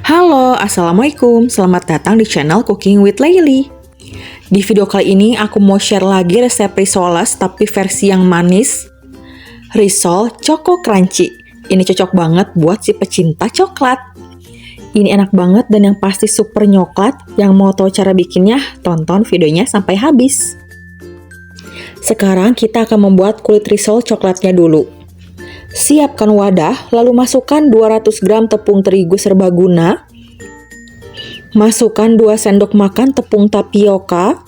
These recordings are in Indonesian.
Halo, Assalamualaikum. Selamat datang di channel Cooking with Layli. Di video kali ini aku mau share lagi resep risoles tapi versi yang manis. Risol Choco Crunchy. Ini cocok banget buat si pecinta coklat. Ini enak banget dan yang pasti super nyoklat. Yang mau tahu cara bikinnya, tonton videonya sampai habis. Sekarang kita akan membuat kulit risol coklatnya dulu. Siapkan wadah, lalu masukkan 200 gram tepung terigu serbaguna. Masukkan 2 sendok makan tepung tapioka.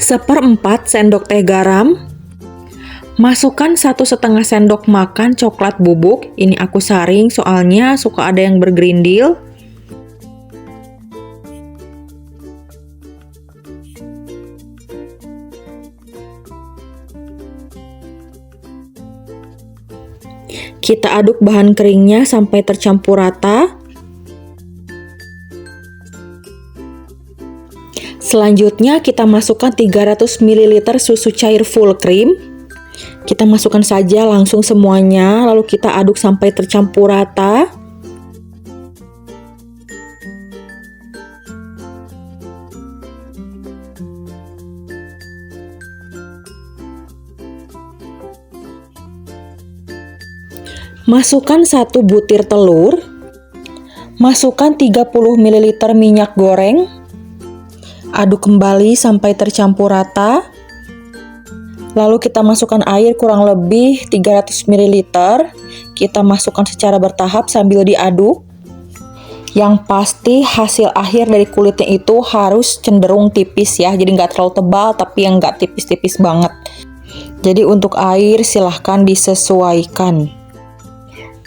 1/4 sendok teh garam. Masukkan 1,5 sendok makan coklat bubuk. Ini aku saring soalnya suka ada yang bergerindil. Kita aduk bahan keringnya sampai tercampur rata. Selanjutnya kita masukkan 300 ml susu cair full cream. Kita masukkan saja langsung semuanya, lalu kita aduk sampai tercampur rata. Masukkan 1 butir telur. Masukkan 30 ml minyak goreng. Aduk kembali sampai tercampur rata. Lalu kita masukkan air kurang lebih 300 ml. Kita masukkan secara bertahap sambil diaduk. Yang pasti hasil akhir dari kulitnya itu harus cenderung tipis ya. Jadi nggak terlalu tebal tapi yang nggak tipis-tipis banget. Jadi untuk air silahkan disesuaikan.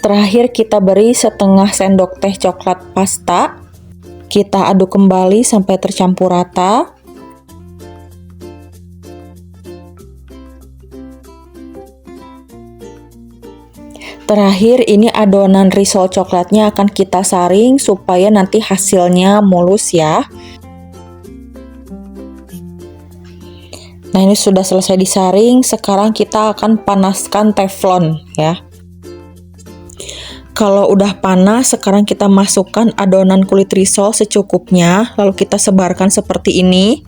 Terakhir kita beri setengah sendok teh coklat pasta. Kita aduk kembali sampai tercampur rata. Terakhir ini adonan risol coklatnya akan kita saring supaya nanti hasilnya mulus ya. Nah ini sudah selesai disaring, sekarang kita akan panaskan teflon ya. Kalau udah panas, sekarang kita masukkan adonan kulit risol secukupnya, lalu kita sebarkan seperti ini.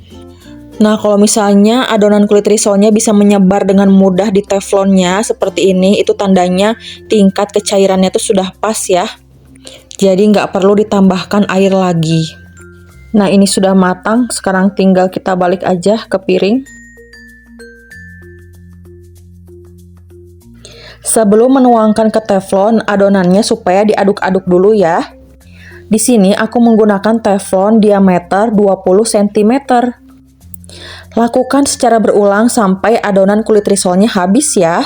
Nah, kalau misalnya adonan kulit risolnya bisa menyebar dengan mudah di teflonnya seperti ini, itu tandanya tingkat kecairannya itu sudah pas ya. Jadi nggak perlu ditambahkan air lagi. Nah, ini sudah matang, sekarang tinggal kita balik aja ke piring. Sebelum menuangkan ke teflon adonannya supaya diaduk-aduk dulu ya. Di sini aku menggunakan teflon diameter 20 cm. Lakukan secara berulang sampai adonan kulit risolnya habis ya.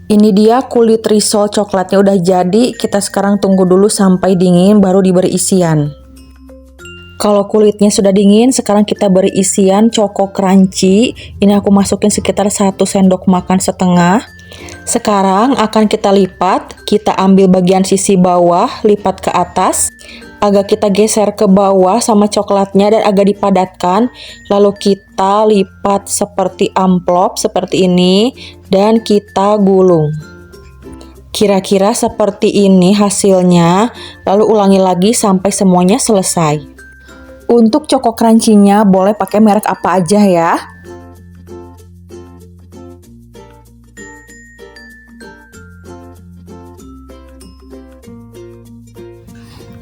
Ini dia kulit risol coklatnya udah jadi, kita sekarang tunggu dulu sampai dingin baru diberi isian. Kalau kulitnya sudah dingin, sekarang kita beri isian Choco Crunchy. Ini aku masukin sekitar 1 sendok makan setengah. Sekarang akan kita lipat. Kita ambil bagian sisi bawah, lipat ke atas. Agak kita geser ke bawah sama coklatnya dan agak dipadatkan. Lalu kita lipat seperti amplop, seperti ini. Dan kita gulung. Kira-kira seperti ini hasilnya. Lalu ulangi lagi sampai semuanya selesai. Untuk Choco Crunchy-nya boleh pakai merek apa aja ya.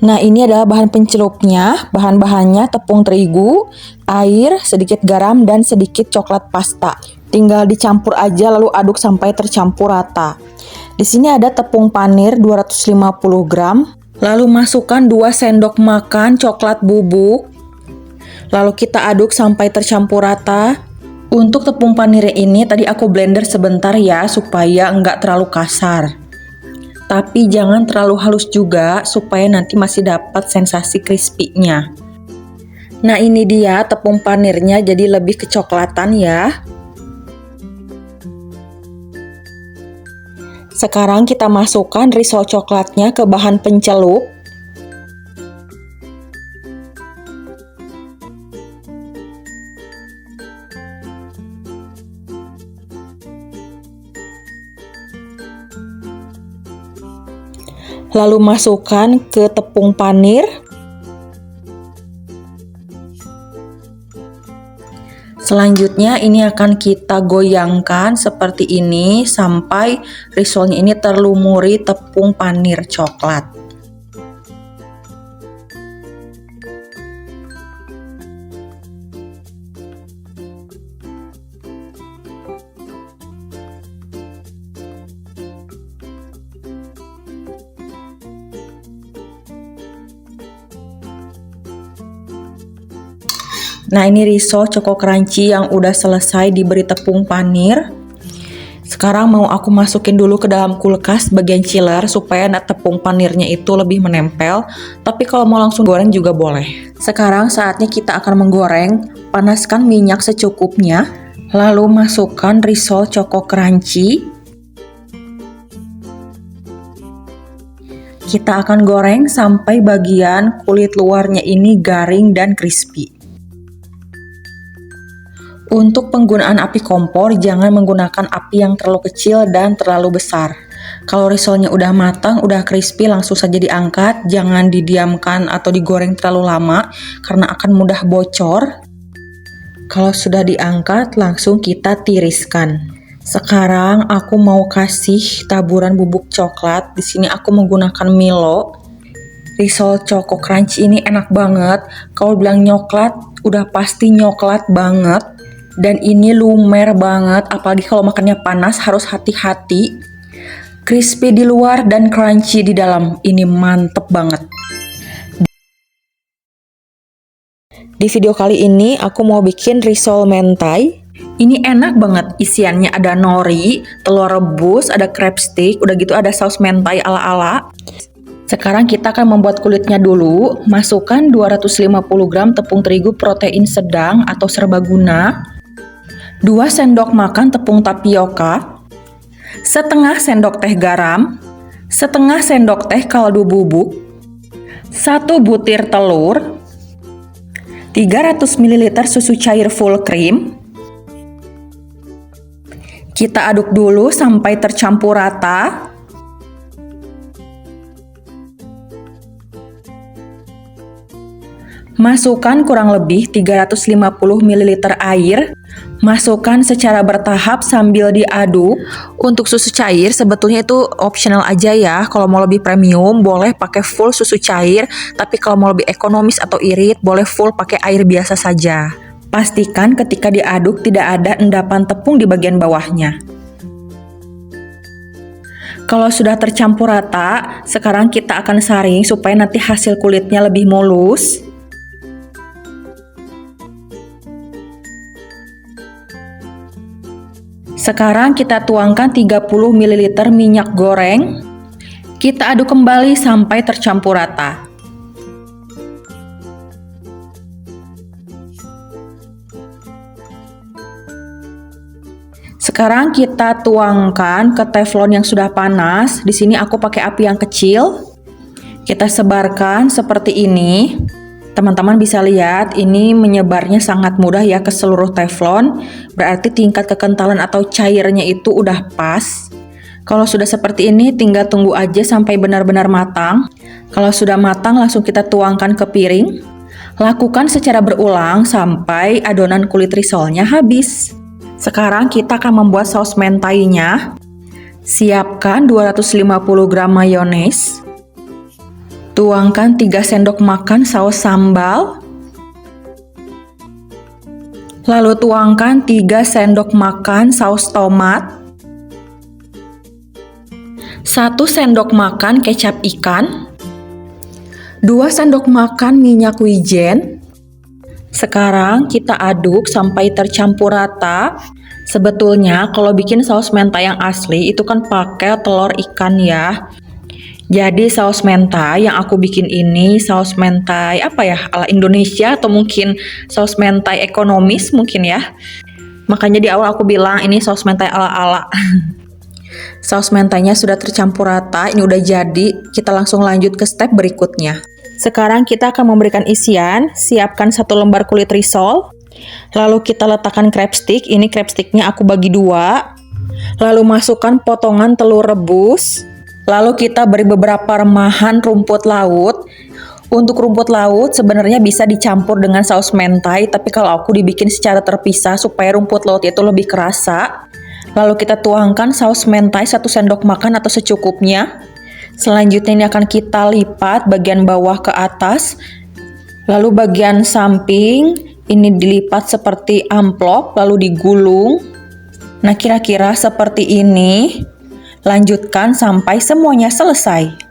Nah, ini adalah bahan pencelupnya. Bahan-bahannya tepung terigu, air, sedikit garam, dan sedikit coklat pasta. Tinggal dicampur aja lalu aduk sampai tercampur rata. Di sini ada tepung panir 250 gram. Lalu masukkan 2 sendok makan coklat bubuk. Lalu kita aduk sampai tercampur rata. Untuk tepung panirnya ini tadi aku blender sebentar ya supaya enggak terlalu kasar. Tapi jangan terlalu halus juga supaya nanti masih dapat sensasi crispy-nya. Nah ini dia tepung panirnya jadi lebih kecoklatan ya. Sekarang kita masukkan risol coklatnya ke bahan pencelup. Lalu masukkan ke tepung panir. Selanjutnya ini akan kita goyangkan seperti ini sampai risolnya ini terlumuri tepung panir coklat. Nah, ini risol choco crunchy yang udah selesai diberi tepung panir. Sekarang mau aku masukin dulu ke dalam kulkas bagian chiller supaya tepung panirnya itu lebih menempel. Tapi kalau mau langsung goreng juga boleh. Sekarang saatnya kita akan menggoreng. Panaskan minyak secukupnya. Lalu masukkan risol choco crunchy. Kita akan goreng sampai bagian kulit luarnya ini garing dan crispy. Untuk penggunaan api kompor, jangan menggunakan api yang terlalu kecil dan terlalu besar. Kalau risolnya udah matang, udah crispy, langsung saja diangkat. Jangan didiamkan atau digoreng terlalu lama, karena akan mudah bocor. Kalau sudah diangkat, langsung kita tiriskan. Sekarang aku mau kasih taburan bubuk coklat. Di sini aku menggunakan Milo. Risol choco crunchy ini enak banget. Kalau bilang nyoklat, udah pasti nyoklat banget. Dan ini lumer banget, apalagi kalau makannya panas harus hati-hati. Crispy di luar dan crunchy di dalam, ini mantep banget. Di video kali ini aku mau bikin risol mentai. Ini enak banget, isiannya ada nori, telur rebus, ada crab stick, udah gitu ada saus mentai ala-ala. Sekarang kita akan membuat kulitnya dulu. Masukkan 250 gram tepung terigu protein sedang atau serbaguna. 2 sendok makan tepung tapioka, setengah sendok teh garam, setengah sendok teh kaldu bubuk, 1 butir telur, 300 ml susu cair full cream. Kita aduk dulu sampai tercampur rata. Masukkan kurang lebih 350 ml air. Masukkan secara bertahap sambil diaduk. Untuk susu cair sebetulnya itu optional aja ya. Kalau mau lebih premium boleh pakai full susu cair. Tapi kalau mau lebih ekonomis atau irit boleh full pakai air biasa saja. Pastikan ketika diaduk tidak ada endapan tepung di bagian bawahnya. Kalau sudah tercampur rata, sekarang kita akan saring supaya nanti hasil kulitnya lebih mulus. Sekarang kita tuangkan 30 ml minyak goreng. Kita aduk kembali sampai tercampur rata. Sekarang kita tuangkan ke teflon yang sudah panas. Di sini aku pakai api yang kecil. Kita sebarkan seperti ini. Teman-teman bisa lihat ini menyebarnya sangat mudah ya ke seluruh teflon. Berarti tingkat kekentalan atau cairnya itu udah pas. Kalau sudah seperti ini tinggal tunggu aja sampai benar-benar matang. Kalau sudah matang langsung kita tuangkan ke piring. Lakukan secara berulang sampai adonan kulit risolnya habis. Sekarang kita akan membuat saus mentainya. Siapkan 250 gram mayones. Tuangkan 3 sendok makan saus sambal. Lalu tuangkan 3 sendok makan saus tomat. 1 sendok makan kecap ikan. 2 sendok makan minyak wijen. Sekarang kita aduk sampai tercampur rata. Sebetulnya kalau bikin saus mentai yang asli itu kan pakai telur ikan ya. Jadi saus mentai yang aku bikin ini saus mentai apa ya, ala Indonesia atau mungkin saus mentai ekonomis mungkin ya. Makanya di awal aku bilang ini saus mentai ala-ala. Saus mentainya sudah tercampur rata, ini udah jadi. Kita langsung lanjut ke step berikutnya. Sekarang kita akan memberikan isian. Siapkan 1 lembar kulit risol. Lalu kita letakkan crab stick. Ini crab sticknya aku bagi 2. Lalu masukkan potongan telur rebus. Lalu kita beri beberapa remahan rumput laut. Untuk rumput laut sebenarnya bisa dicampur dengan saus mentai, tapi kalau aku dibikin secara terpisah supaya rumput laut itu lebih kerasa. Lalu kita tuangkan saus mentai 1 sendok makan atau secukupnya. Selanjutnya ini akan kita lipat bagian bawah ke atas. Lalu bagian samping ini dilipat seperti amplop lalu digulung. Nah, kira-kira seperti ini. Lanjutkan sampai semuanya selesai.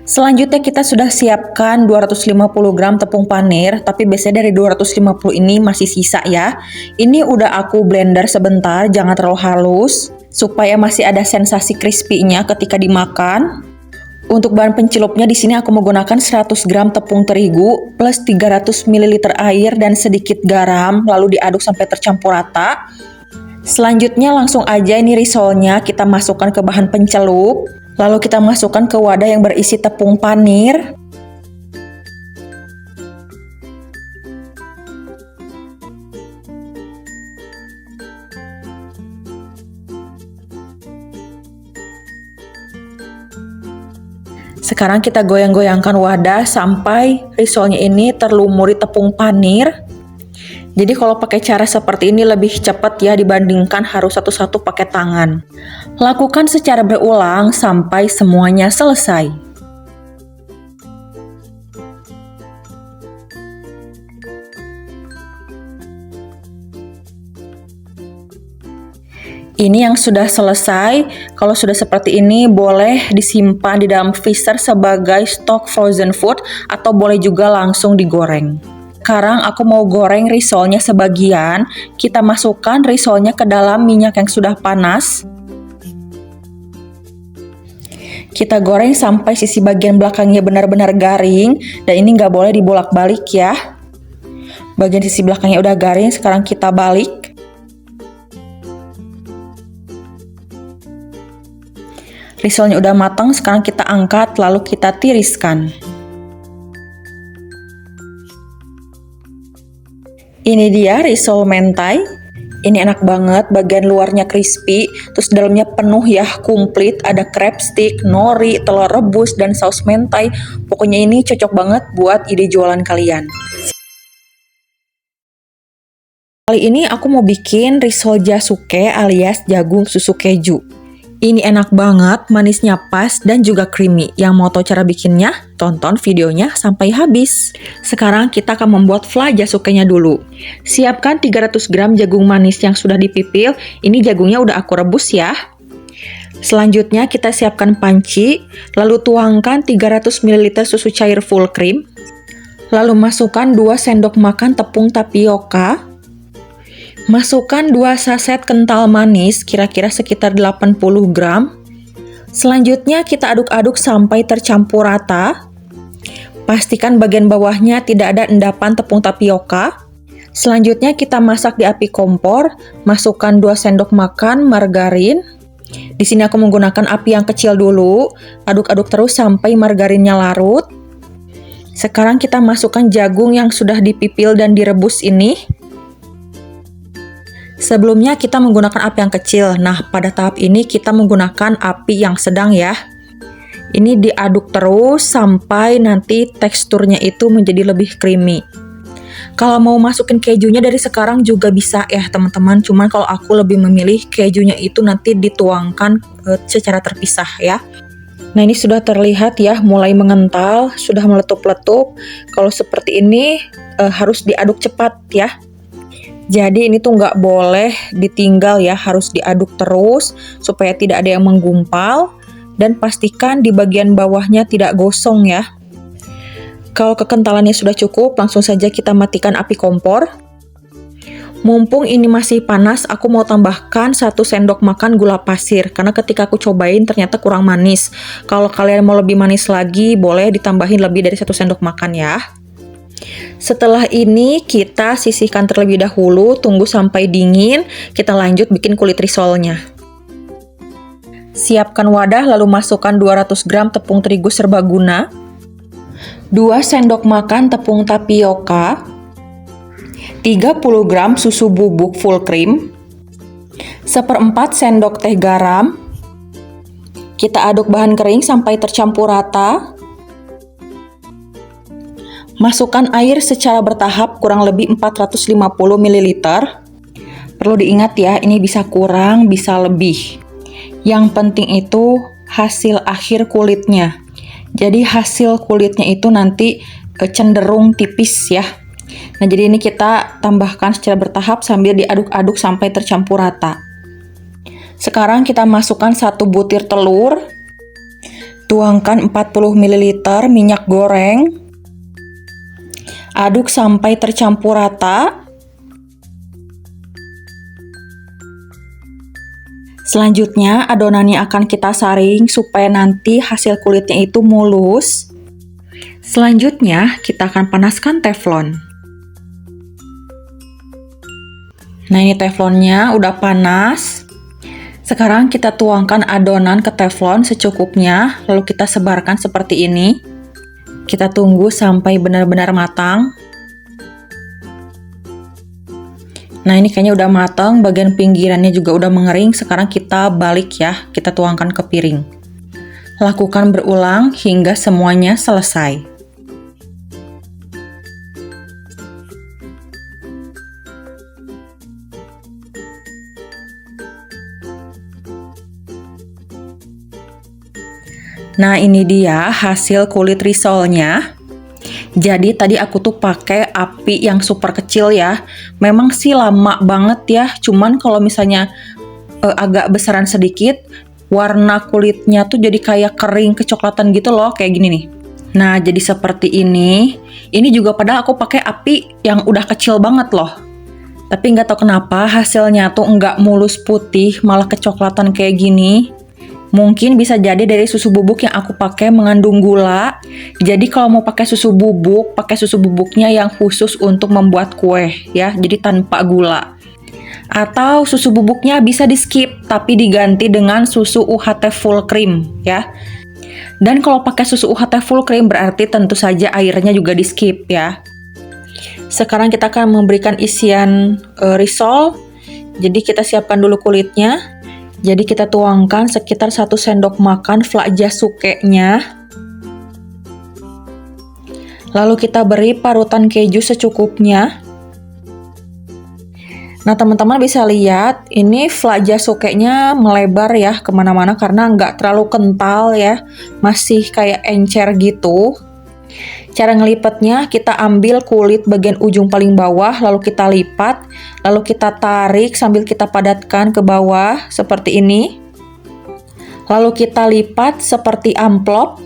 Selanjutnya kita sudah siapkan 250 gram tepung panir, tapi biasanya dari 250 ini masih sisa ya. Ini udah aku blender sebentar, jangan terlalu halus, supaya masih ada sensasi crispy-nya ketika dimakan. Untuk bahan pencelupnya di sini aku menggunakan 100 gram tepung terigu plus 300 ml air dan sedikit garam, lalu diaduk sampai tercampur rata. Selanjutnya langsung aja ini risolnya kita masukkan ke bahan pencelup. Lalu kita masukkan ke wadah yang berisi tepung panir. Sekarang kita goyang-goyangkan wadah sampai risolnya ini terlumuri tepung panir. Jadi kalau pakai cara seperti ini lebih cepat ya dibandingkan harus satu-satu pakai tangan. Lakukan secara berulang sampai semuanya selesai. Ini yang sudah selesai. Kalau sudah seperti ini boleh disimpan di dalam freezer sebagai stok frozen food atau boleh juga langsung digoreng. Sekarang aku mau goreng risolnya sebagian. Kita masukkan risolnya ke dalam minyak yang sudah panas. Kita goreng sampai sisi bagian belakangnya benar-benar garing. Dan ini nggak boleh dibolak-balik ya. Bagian sisi belakangnya udah garing, sekarang kita balik. Risolnya udah matang, sekarang kita angkat lalu kita tiriskan. Ini dia risol mentai. Ini enak banget, bagian luarnya crispy, terus dalamnya penuh ya, komplit. Ada crab stick, nori, telur rebus, dan saus mentai. Pokoknya ini cocok banget buat ide jualan kalian. Kali ini aku mau bikin risol jasuke alias jagung susu keju. Ini enak banget, manisnya pas dan juga creamy. Yang mau tahu cara bikinnya, tonton videonya sampai habis. Sekarang kita akan membuat flan jasukenya dulu. Siapkan 300 gram jagung manis yang sudah dipipil. Ini jagungnya udah aku rebus ya. Selanjutnya kita siapkan panci, lalu tuangkan 300 ml susu cair full cream. Lalu masukkan 2 sendok makan tepung tapioka. Masukkan 2 saset kental manis, kira-kira sekitar 80 gram. Selanjutnya kita aduk-aduk sampai tercampur rata. Pastikan bagian bawahnya tidak ada endapan tepung tapioka. Selanjutnya kita masak di api kompor. Masukkan 2 sendok makan margarin. Di sini aku menggunakan api yang kecil dulu. Aduk-aduk terus sampai margarinnya larut. Sekarang kita masukkan jagung yang sudah dipipil dan direbus ini. Sebelumnya kita menggunakan api yang kecil, nah pada tahap ini kita menggunakan api yang sedang ya. Ini diaduk terus sampai nanti teksturnya itu menjadi lebih creamy. Kalau mau masukin kejunya dari sekarang juga bisa ya teman-teman, cuman kalau aku lebih memilih kejunya itu nanti dituangkan secara terpisah ya. Nah ini sudah terlihat ya, mulai mengental, sudah meletup-letup. Kalau seperti ini harus diaduk cepat ya. Jadi ini tuh nggak boleh ditinggal ya, harus diaduk terus supaya tidak ada yang menggumpal dan pastikan di bagian bawahnya tidak gosong ya. Kalau kekentalannya sudah cukup, langsung saja kita matikan api kompor. Mumpung ini masih panas, aku mau tambahkan 1 sendok makan gula pasir karena ketika aku cobain ternyata kurang manis. Kalau kalian mau lebih manis lagi, boleh ditambahin lebih dari 1 sendok makan ya. Setelah ini kita sisihkan terlebih dahulu, tunggu sampai dingin, kita lanjut bikin kulit risolnya. Siapkan wadah lalu masukkan 200 gram tepung terigu serbaguna, 2 sendok makan tepung tapioka, 30 gram susu bubuk full cream, 1/4 sendok teh garam. Kita aduk bahan kering sampai tercampur rata. Masukkan air secara bertahap kurang lebih 450 ml. Perlu diingat ya, ini bisa kurang, bisa lebih. Yang penting itu hasil akhir kulitnya. Jadi hasil kulitnya itu nanti cenderung tipis ya. Nah, jadi ini kita tambahkan secara bertahap sambil diaduk-aduk sampai tercampur rata. Sekarang kita masukkan 1 butir telur. Tuangkan 40 ml minyak goreng. Aduk sampai tercampur rata. Selanjutnya adonannya akan kita saring supaya nanti hasil kulitnya itu mulus. Selanjutnya kita akan panaskan teflon. Nah, ini teflonnya udah panas. Sekarang kita tuangkan adonan ke teflon secukupnya, lalu kita sebarkan seperti ini. Kita tunggu sampai benar-benar matang. Nah, ini kayaknya udah matang, bagian pinggirannya juga udah mengering. Sekarang kita balik ya, kita tuangkan ke piring. Lakukan berulang hingga semuanya selesai. Nah, ini dia hasil kulit risolnya. Jadi tadi aku tuh pakai api yang super kecil ya. Memang sih lama banget ya. Cuman kalau misalnya agak besaran sedikit, warna kulitnya tuh jadi kayak kering kecoklatan gitu loh, kayak gini nih. Nah, jadi seperti ini. Ini juga padahal aku pakai api yang udah kecil banget loh. Tapi nggak tahu kenapa hasilnya tuh nggak mulus putih, malah kecoklatan kayak gini. Mungkin bisa jadi dari susu bubuk yang aku pakai mengandung gula. Jadi kalau mau pakai susu bubuk, pakai susu bubuknya yang khusus untuk membuat kue ya, jadi tanpa gula. Atau susu bubuknya bisa di skip, tapi diganti dengan susu UHT full cream ya. Dan kalau pakai susu UHT full cream berarti tentu saja airnya juga di skip ya. Sekarang kita akan memberikan isian risol. Jadi kita siapkan dulu kulitnya. Jadi kita tuangkan sekitar 1 sendok makan flak jasuke-nya. Lalu kita beri parutan keju secukupnya. Nah, teman-teman bisa lihat ini flak jasuke-nya melebar ya kemana-mana karena nggak terlalu kental ya. Masih kayak encer gitu. Cara ngelipatnya, kita ambil kulit bagian ujung paling bawah, lalu kita lipat, lalu kita tarik sambil kita padatkan ke bawah, seperti ini. Lalu kita lipat seperti amplop.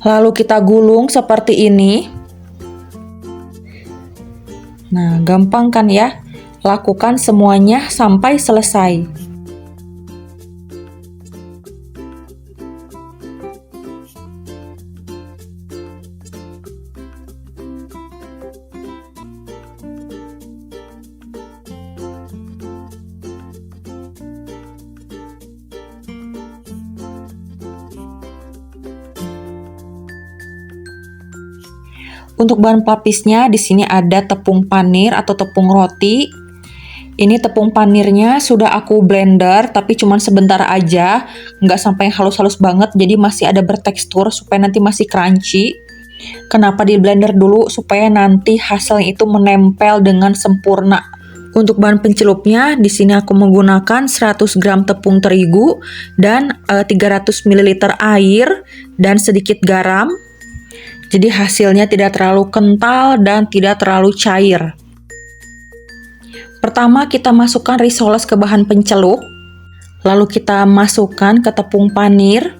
Lalu kita gulung seperti ini. Nah, gampang kan ya? Lakukan semuanya sampai selesai. Untuk bahan pelapisnya di sini ada tepung panir atau tepung roti. Ini tepung panirnya sudah aku blender tapi cuman sebentar aja, nggak sampai halus-halus banget, jadi masih ada bertekstur supaya nanti masih crunchy. Kenapa di blender dulu? Supaya nanti hasilnya itu menempel dengan sempurna. Untuk bahan pencelupnya di sini aku menggunakan 100 gram tepung terigu dan 300 ml air dan sedikit garam. Jadi hasilnya tidak terlalu kental dan tidak terlalu cair. Pertama kita masukkan risoles ke bahan pencelup. Lalu kita masukkan ke tepung panir.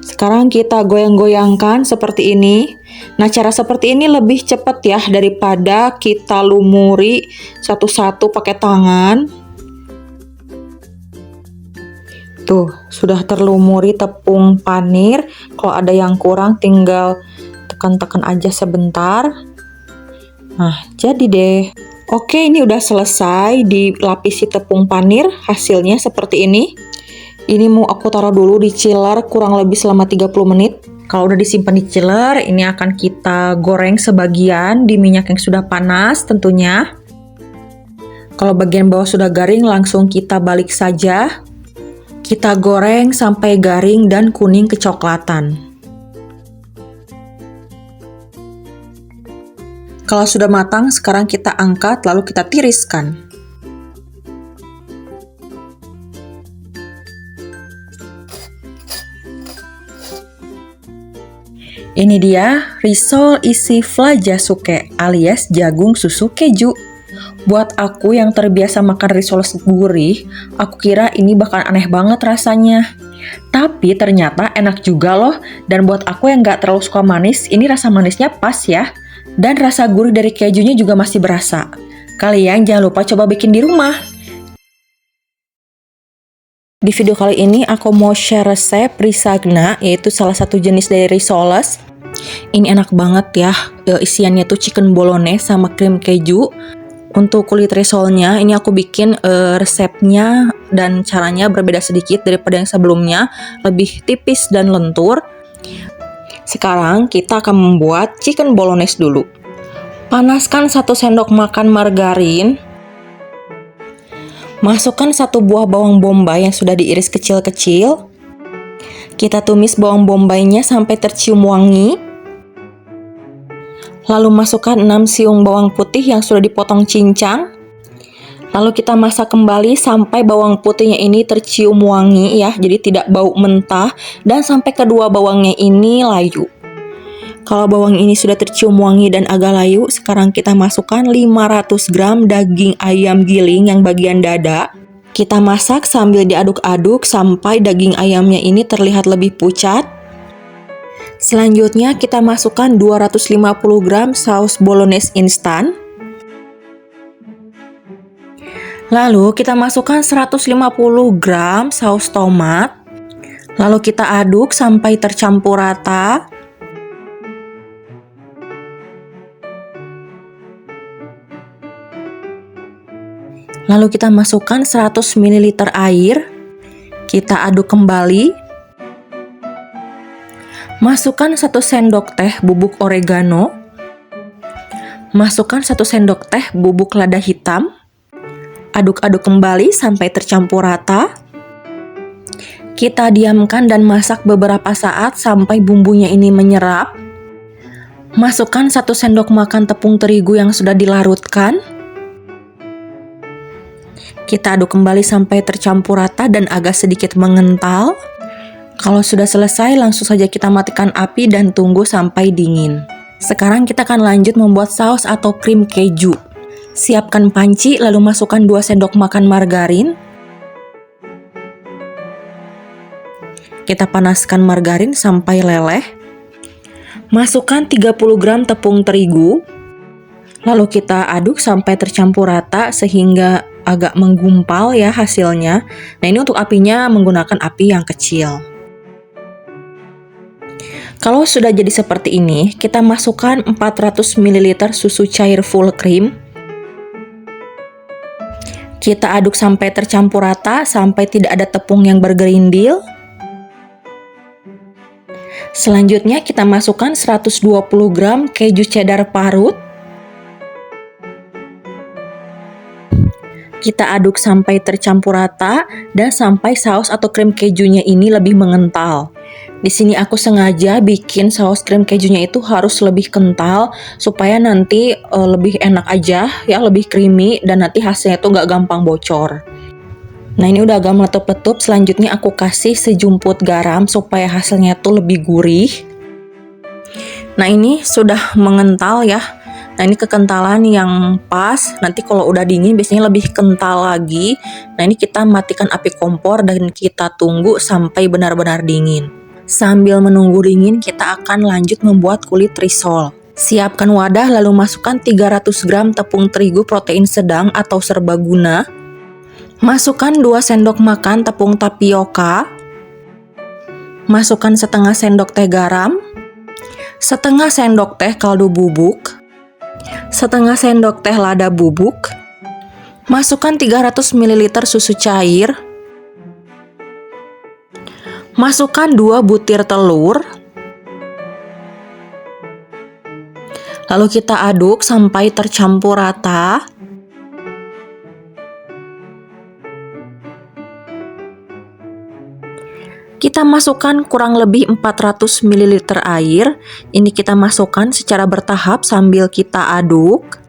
Sekarang kita goyang-goyangkan seperti ini. Nah, cara seperti ini lebih cepat ya daripada kita lumuri satu-satu pakai tangan. Tuh, sudah terlumuri tepung panir. Kalau ada yang kurang tinggal tekan-tekan aja sebentar. Nah, jadi deh. Oke, ini udah selesai dilapisi tepung panir. Hasilnya seperti ini. Ini mau aku taruh dulu di chiller kurang lebih selama 30 menit. Kalau udah disimpan di chiller, ini akan kita goreng sebagian di minyak yang sudah panas tentunya. Kalau bagian bawah sudah garing, langsung kita balik saja. Kita goreng sampai garing dan kuning kecoklatan. Kalau sudah matang, sekarang kita angkat lalu kita tiriskan. Ini dia risol isi flajasuke alias jagung susu keju. Buat aku yang terbiasa makan risol gurih, aku kira ini bakal aneh banget rasanya. Tapi ternyata enak juga loh, dan buat aku yang gak terlalu suka manis, ini rasa manisnya pas ya. Dan rasa gurih dari kejunya juga masih berasa. Kalian jangan lupa coba bikin di rumah. Di video kali ini aku mau share resep risagna, yaitu salah satu jenis dari risoles. Ini enak banget ya, isiannya tuh chicken bolognese sama krim keju. Untuk kulit risolnya, ini aku bikin resepnya dan caranya berbeda sedikit daripada yang sebelumnya, lebih tipis dan lentur. Sekarang kita akan membuat chicken bolognese dulu. Panaskan 1 sendok makan margarin. Masukkan 1 buah bawang bombay yang sudah diiris kecil-kecil. Kita tumis bawang bombaynya sampai tercium wangi. Lalu masukkan 6 siung bawang putih yang sudah dipotong cincang. Lalu kita masak kembali sampai bawang putihnya ini tercium wangi ya, jadi tidak bau mentah, dan sampai kedua bawangnya ini layu. Kalau bawang ini sudah tercium wangi dan agak layu, sekarang kita masukkan 500 gram daging ayam giling yang bagian dada. Kita masak sambil diaduk-aduk sampai daging ayamnya ini terlihat lebih pucat. Selanjutnya kita masukkan 250 gram saus bolognese instan. Lalu kita masukkan 150 gram saus tomat. Lalu kita aduk sampai tercampur rata. Lalu kita masukkan 100 ml air. Kita aduk kembali. Masukkan 1 sendok teh bubuk oregano. Masukkan 1 sendok teh bubuk lada hitam. Aduk-aduk kembali sampai tercampur rata. Kita diamkan dan masak beberapa saat sampai bumbunya ini menyerap. Masukkan 1 sendok makan tepung terigu yang sudah dilarutkan. Kita aduk kembali sampai tercampur rata dan agak sedikit mengental. Kalau sudah selesai, langsung saja kita matikan api dan tunggu sampai dingin. Sekarang kita akan lanjut membuat saus atau krim keju. Siapkan panci, lalu masukkan 2 sendok makan margarin. Kita panaskan margarin sampai leleh. Masukkan 30 gram tepung terigu. Lalu kita aduk sampai tercampur rata sehingga agak menggumpal ya hasilnya. Nah, ini untuk apinya menggunakan api yang kecil. Kalau sudah jadi seperti ini, kita masukkan 400 ml susu cair full cream. Kita aduk sampai tercampur rata, sampai tidak ada tepung yang bergerindil. Selanjutnya kita masukkan 120 gram keju cheddar parut. Kita aduk sampai tercampur rata dan sampai saus atau krim kejunya ini lebih mengental. Di sini aku sengaja bikin saus krim kejunya itu harus lebih kental supaya nanti lebih enak aja ya, lebih creamy dan nanti hasilnya tuh gak gampang bocor. Nah, ini udah agak meletup-letup. Selanjutnya aku kasih sejumput garam supaya hasilnya tuh lebih gurih. Nah, ini sudah mengental ya. Nah, ini kekentalan yang pas. Nanti kalau udah dingin biasanya lebih kental lagi. Nah, ini kita matikan api kompor dan kita tunggu sampai benar-benar dingin. Sambil menunggu dingin, kita akan lanjut membuat kulit risol. Siapkan wadah lalu masukkan 300 gram tepung terigu protein sedang atau serbaguna. Masukkan 2 sendok makan tepung tapioka. Masukkan setengah sendok teh garam, setengah sendok teh kaldu bubuk, setengah sendok teh lada bubuk. Masukkan 300 ml susu cair. Masukkan 2 butir telur. Lalu kita aduk sampai tercampur rata. Kita masukkan kurang lebih 400 ml air. Ini kita masukkan secara bertahap sambil kita aduk.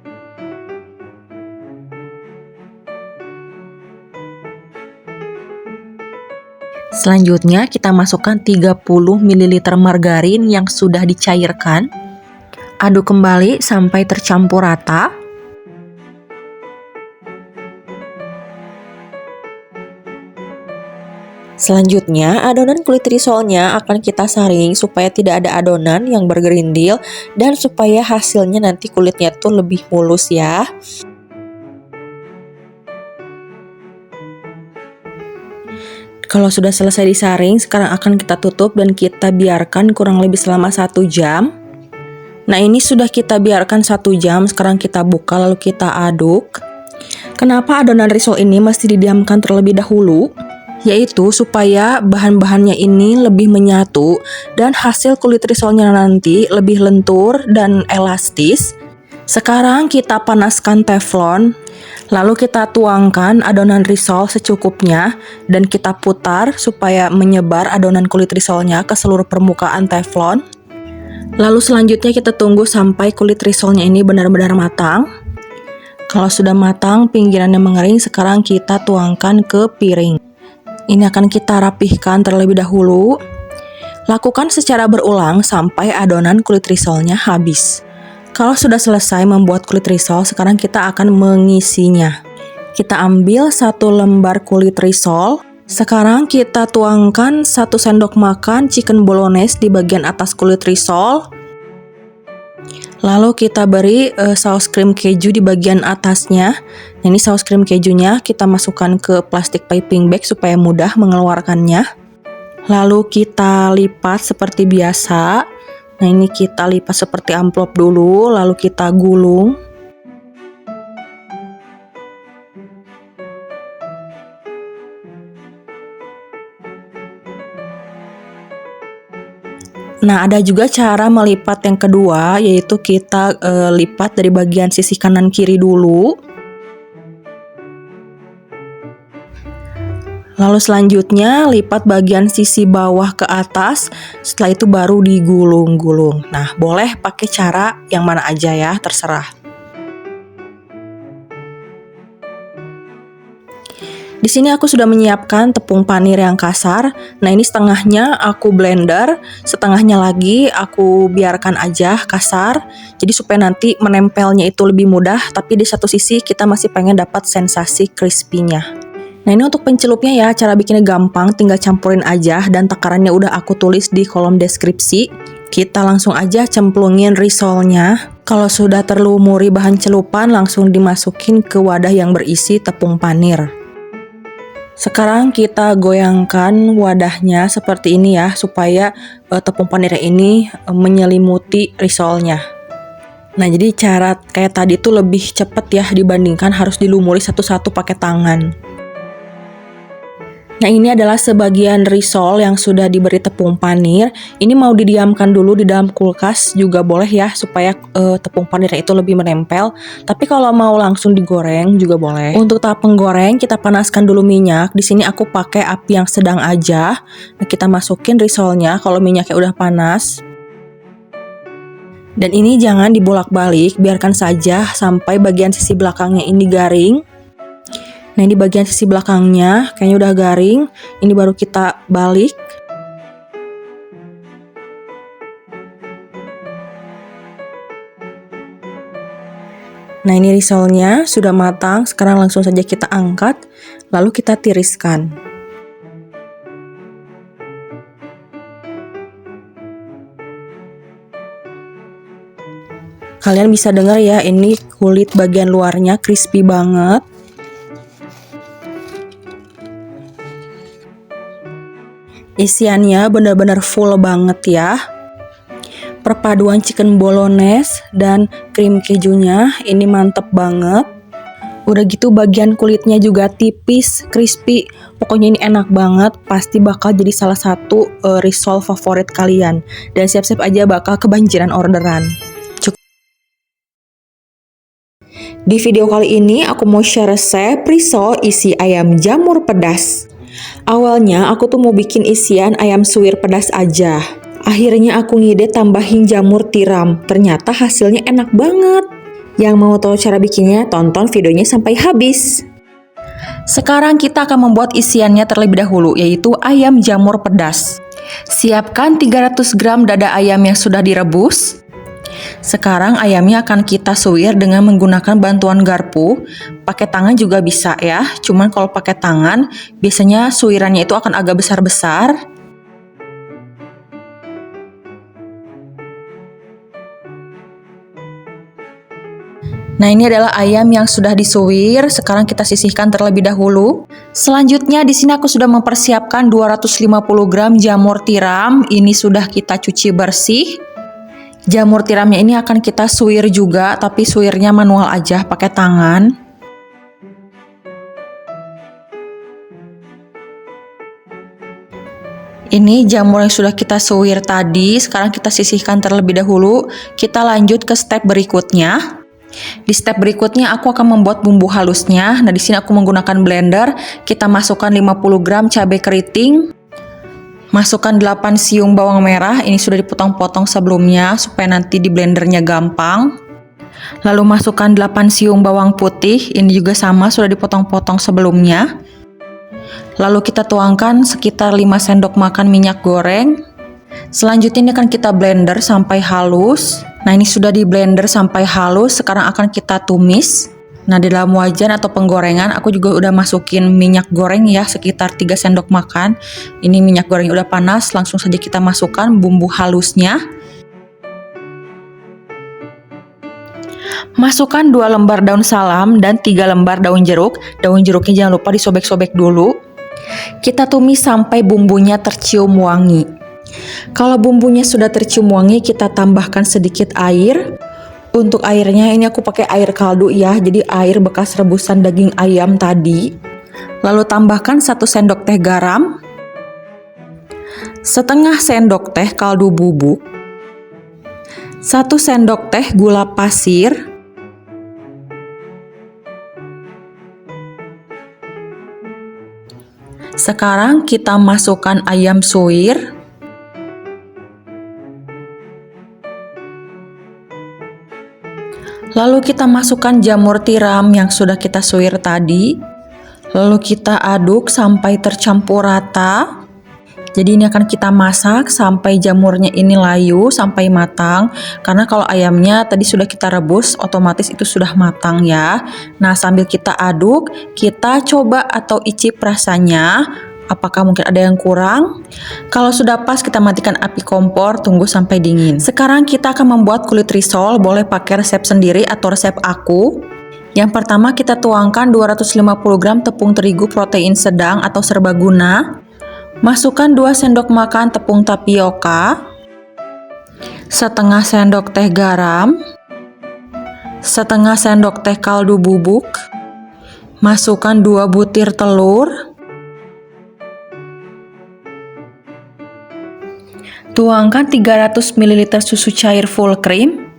Selanjutnya kita masukkan 30 ml margarin yang sudah dicairkan. Aduk kembali sampai tercampur rata. Selanjutnya, adonan kulit risolnya akan kita saring supaya tidak ada adonan yang bergerindil dan supaya hasilnya nanti kulitnya tuh lebih mulus ya. Kalau sudah selesai disaring, sekarang akan kita tutup dan kita biarkan kurang lebih selama 1 jam. Nah, ini sudah kita biarkan 1 jam, sekarang kita buka lalu kita aduk. Kenapa adonan risol ini mesti didiamkan terlebih dahulu? Yaitu supaya bahan-bahannya ini lebih menyatu dan hasil kulit risolnya nanti lebih lentur dan elastis. Sekarang kita panaskan teflon, lalu kita tuangkan adonan risol secukupnya dan kita putar supaya menyebar adonan kulit risolnya ke seluruh permukaan teflon. Lalu selanjutnya kita tunggu sampai kulit risolnya ini benar-benar matang. Kalau sudah matang, pinggirannya mengering, sekarang kita tuangkan ke piring. Ini akan kita rapihkan terlebih dahulu. Lakukan secara berulang sampai adonan kulit risolnya habis. Kalau sudah selesai membuat kulit risol, sekarang kita akan mengisinya. Kita ambil 1 lembar kulit risol. Sekarang kita tuangkan 1 sendok makan chicken bolognese di bagian atas kulit risol. Lalu kita beri saus krim keju di bagian atasnya. Nah, ini saus krim kejunya kita masukkan ke plastik piping bag supaya mudah mengeluarkannya. Lalu kita lipat seperti biasa. Nah, ini kita lipat seperti amplop dulu, lalu kita gulung. Nah, ada juga cara melipat yang kedua, yaitu kita lipat dari bagian sisi kanan kiri dulu. Lalu selanjutnya lipat bagian sisi bawah ke atas, setelah itu baru digulung-gulung. Nah, boleh pakai cara yang mana aja ya, terserah. Di sini aku sudah menyiapkan tepung panir yang kasar. Nah, ini setengahnya aku blender, setengahnya lagi aku biarkan aja kasar. Jadi supaya nanti menempelnya itu lebih mudah, tapi di satu sisi kita masih pengen dapat sensasi crispy-nya. Nah, ini untuk pencelupnya ya, cara bikinnya gampang, tinggal campurin aja dan takarannya udah aku tulis di kolom deskripsi. Kita langsung aja cemplungin risolnya. Kalau sudah terlumuri bahan celupan, langsung dimasukin ke wadah yang berisi tepung panir. Sekarang kita goyangkan wadahnya seperti ini ya, supaya tepung panirnya ini menyelimuti risolnya. Nah, jadi cara kayak tadi tuh lebih cepet ya dibandingkan harus dilumuri satu-satu pakai tangan. Nah, ini adalah sebagian risol yang sudah diberi tepung panir. Ini mau didiamkan dulu di dalam kulkas juga boleh ya, supaya tepung panirnya itu lebih menempel. Tapi kalau mau langsung digoreng juga boleh. Untuk tahap penggoreng, kita panaskan dulu minyak. Di sini aku pakai api yang sedang aja. Nah, kita masukin risolnya kalau minyaknya udah panas. Dan ini jangan dibolak-balik, biarkan saja sampai bagian sisi belakangnya ini garing. Nah, di bagian sisi belakangnya kayaknya udah garing. Ini baru kita balik. Nah, ini risolnya sudah matang. Sekarang langsung saja kita angkat, lalu kita tiriskan. Kalian bisa dengar ya, ini kulit bagian luarnya crispy banget. Isiannya benar-benar full banget ya. Perpaduan chicken bolognese dan krim kejunya ini mantep banget. Udah gitu bagian kulitnya juga tipis, crispy. Pokoknya ini enak banget, pasti bakal jadi salah satu risol favorit kalian. Dan siap-siap aja bakal kebanjiran orderan. Di video kali ini aku mau share resep risol isi ayam jamur pedas. Awalnya aku tuh mau bikin isian ayam suwir pedas aja. Akhirnya aku ngide tambahin jamur tiram. Ternyata hasilnya enak banget. Yang mau tahu cara bikinnya, tonton videonya sampai habis. Sekarang kita akan membuat isiannya terlebih dahulu, yaitu ayam jamur pedas. Siapkan 300 gram dada ayam yang sudah direbus. Sekarang ayamnya akan kita suwir dengan menggunakan bantuan garpu. Pakai tangan juga bisa ya, cuman kalau pakai tangan, biasanya suwirannya itu akan agak besar-besar. Nah, ini adalah ayam yang sudah disuwir. Sekarang kita sisihkan terlebih dahulu. Selanjutnya di sini aku sudah mempersiapkan 250 gram jamur tiram. Ini sudah kita cuci bersih. Jamur tiramnya ini akan kita suwir juga, tapi suwirnya manual aja pakai tangan. Ini jamur yang sudah kita suwir tadi. Sekarang kita sisihkan terlebih dahulu. Kita lanjut ke step berikutnya. Di step berikutnya aku akan membuat bumbu halusnya. Nah, di sini aku menggunakan blender. Kita masukkan 50 gram cabai keriting. Masukkan 8 siung bawang merah. Ini sudah dipotong-potong sebelumnya supaya nanti di blendernya gampang. Lalu masukkan 8 siung bawang putih. Ini juga sama, sudah dipotong-potong sebelumnya. Lalu kita tuangkan sekitar 5 sendok makan minyak goreng. Selanjutnya ini akan kita blender sampai halus. Nah, ini sudah di blender sampai halus. Sekarang akan kita tumis. Nah, di dalam wajan atau penggorengan aku juga udah masukin minyak goreng ya, sekitar 3 sendok makan. Ini minyak goreng udah panas, langsung saja kita masukkan bumbu halusnya. Masukkan 2 lembar daun salam dan 3 lembar daun jeruk. Daun jeruknya jangan lupa disobek-sobek dulu. Kita tumis sampai bumbunya tercium wangi. Kalau bumbunya sudah tercium wangi, kita tambahkan sedikit air. Untuk airnya ini aku pakai air kaldu ya, jadi air bekas rebusan daging ayam tadi. Lalu tambahkan 1 sendok teh garam, setengah sendok teh kaldu bubuk, 1 sendok teh gula pasir, sekarang kita masukkan ayam suwir. Lalu kita masukkan jamur tiram yang sudah kita suwir tadi. Lalu kita aduk sampai tercampur rata. Jadi ini akan kita masak sampai jamurnya ini layu, sampai matang. Karena kalau ayamnya tadi sudah kita rebus, otomatis itu sudah matang ya. Nah, sambil kita aduk, kita coba atau icip rasanya. Apakah mungkin ada yang kurang? Kalau sudah pas, kita matikan api kompor, tunggu sampai dingin. Sekarang kita akan membuat kulit risol, boleh pakai resep sendiri atau resep aku. Yang pertama kita tuangkan 250 gram tepung terigu protein sedang atau serbaguna. Masukkan 2 sendok makan tepung tapioka, setengah sendok teh garam, setengah sendok teh kaldu bubuk. Masukkan 2 butir telur. Tuangkan 300 ml susu cair full cream.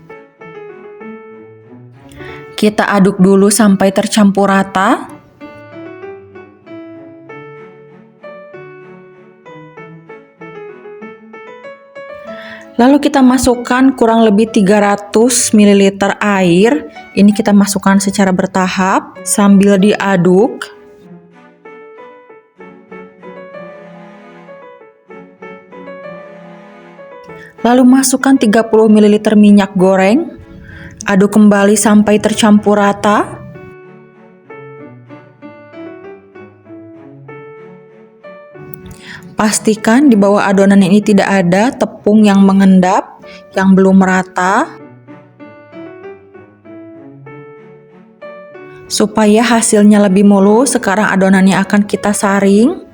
Kita aduk dulu sampai tercampur rata. Lalu kita masukkan kurang lebih 300 ml air. Ini kita masukkan secara bertahap sambil diaduk. Lalu masukkan 30 ml minyak goreng. Aduk kembali sampai tercampur rata. Pastikan di bawah adonan ini tidak ada tepung yang mengendap, yang belum merata. Supaya hasilnya lebih mulus, sekarang adonannya akan kita saring.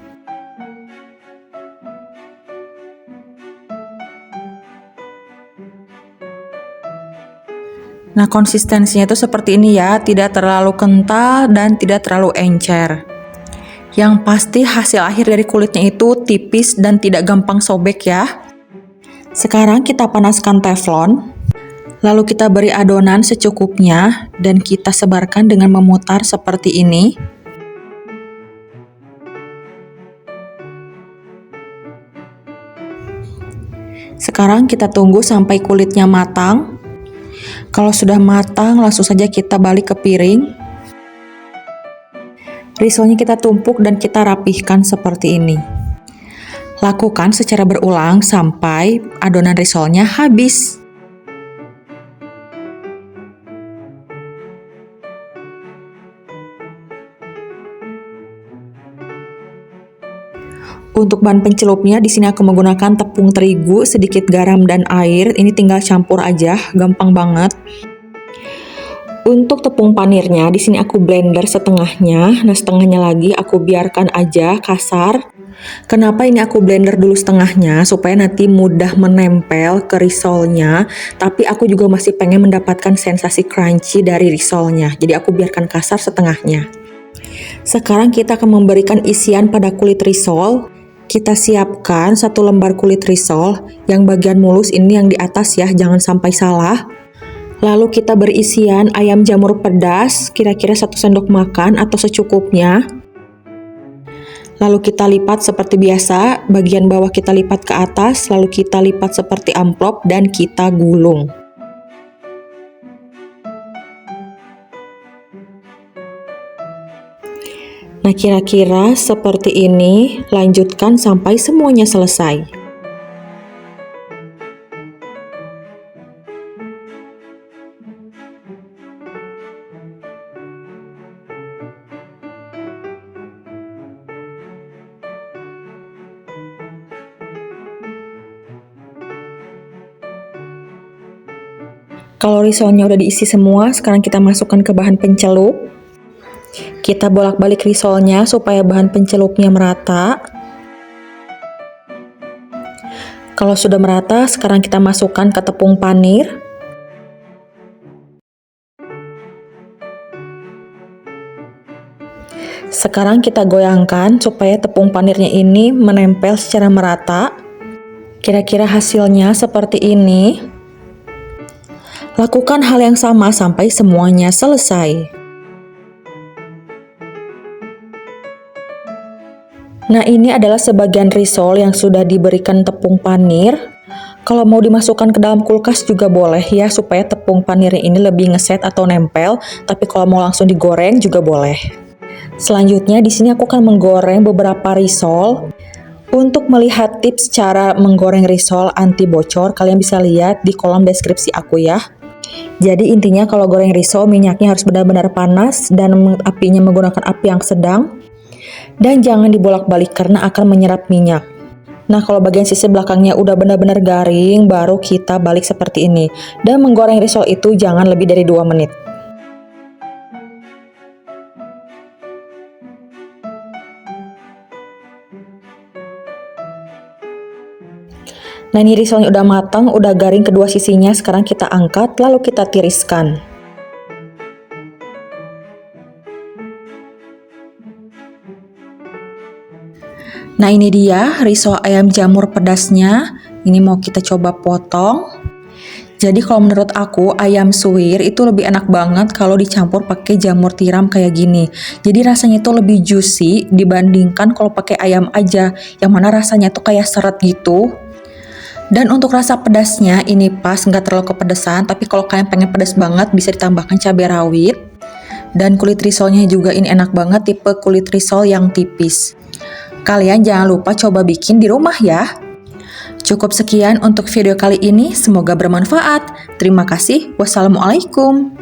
Nah, konsistensinya itu seperti ini ya, tidak terlalu kental dan tidak terlalu encer. Yang pasti hasil akhir dari kulitnya itu tipis dan tidak gampang sobek ya. Sekarang kita panaskan teflon, lalu kita beri adonan secukupnya dan kita sebarkan dengan memutar seperti ini. Sekarang kita tunggu sampai kulitnya matang. Kalau sudah matang, langsung saja kita balik ke piring. Risolnya kita tumpuk dan kita rapihkan seperti ini. Lakukan secara berulang sampai adonan risolnya habis. Untuk bahan pencelupnya di sini aku menggunakan tepung terigu, sedikit garam dan air. Ini tinggal campur aja, gampang banget. Untuk tepung panirnya di sini aku blender setengahnya. Nah, setengahnya lagi aku biarkan aja kasar. Kenapa ini aku blender dulu setengahnya? Supaya nanti mudah menempel ke risolnya. Tapi aku juga masih pengen mendapatkan sensasi crunchy dari risolnya. Jadi aku biarkan kasar setengahnya. Sekarang kita akan memberikan isian pada kulit risol. Kita siapkan 1 lembar kulit risol, yang bagian mulus ini yang di atas ya, jangan sampai salah. Lalu kita berisian ayam jamur pedas, kira-kira 1 sendok makan atau secukupnya. Lalu kita lipat seperti biasa, bagian bawah kita lipat ke atas, lalu kita lipat seperti amplop dan kita gulung. Nah, kira-kira seperti ini, lanjutkan sampai semuanya selesai. Kalau risolnya udah diisi semua, sekarang kita masukkan ke bahan pencelup. Kita bolak-balik risolnya supaya bahan pencelupnya merata. Kalau sudah merata, sekarang kita masukkan ke tepung panir. Sekarang kita goyangkan supaya tepung panirnya ini menempel secara merata. Kira-kira hasilnya seperti ini. Lakukan hal yang sama sampai semuanya selesai. Nah, ini adalah sebagian risol yang sudah diberikan tepung panir. Kalau mau dimasukkan ke dalam kulkas juga boleh ya, supaya tepung panirnya ini lebih ngeset atau nempel. Tapi kalau mau langsung digoreng juga boleh. Selanjutnya di sini aku akan menggoreng beberapa risol. Untuk melihat tips cara menggoreng risol anti bocor, kalian bisa lihat di kolom deskripsi aku ya. Jadi intinya kalau goreng risol, minyaknya harus benar-benar panas dan apinya menggunakan api yang sedang. Dan jangan dibolak-balik karena akan menyerap minyak. Nah, kalau bagian sisi belakangnya udah benar-benar garing, baru kita balik seperti ini. Dan menggoreng risol itu jangan lebih dari 2 menit. Nah, ini risolnya udah matang, udah garing kedua sisinya. Sekarang kita angkat, lalu kita tiriskan. Nah, ini dia risol ayam jamur pedasnya. Ini mau kita coba potong. Jadi kalau menurut aku ayam suwir itu lebih enak banget kalau dicampur pakai jamur tiram kayak gini. Jadi rasanya itu lebih juicy dibandingkan kalau pakai ayam aja, yang mana rasanya tuh kayak seret gitu. Dan untuk rasa pedasnya ini pas, nggak terlalu kepedesan. Tapi kalau kalian pengen pedas banget bisa ditambahkan cabai rawit. Dan kulit risolnya juga ini enak banget, tipe kulit risol yang tipis. Kalian jangan lupa coba bikin di rumah ya. Cukup sekian untuk video kali ini, semoga bermanfaat. Terima kasih. Wassalamualaikum.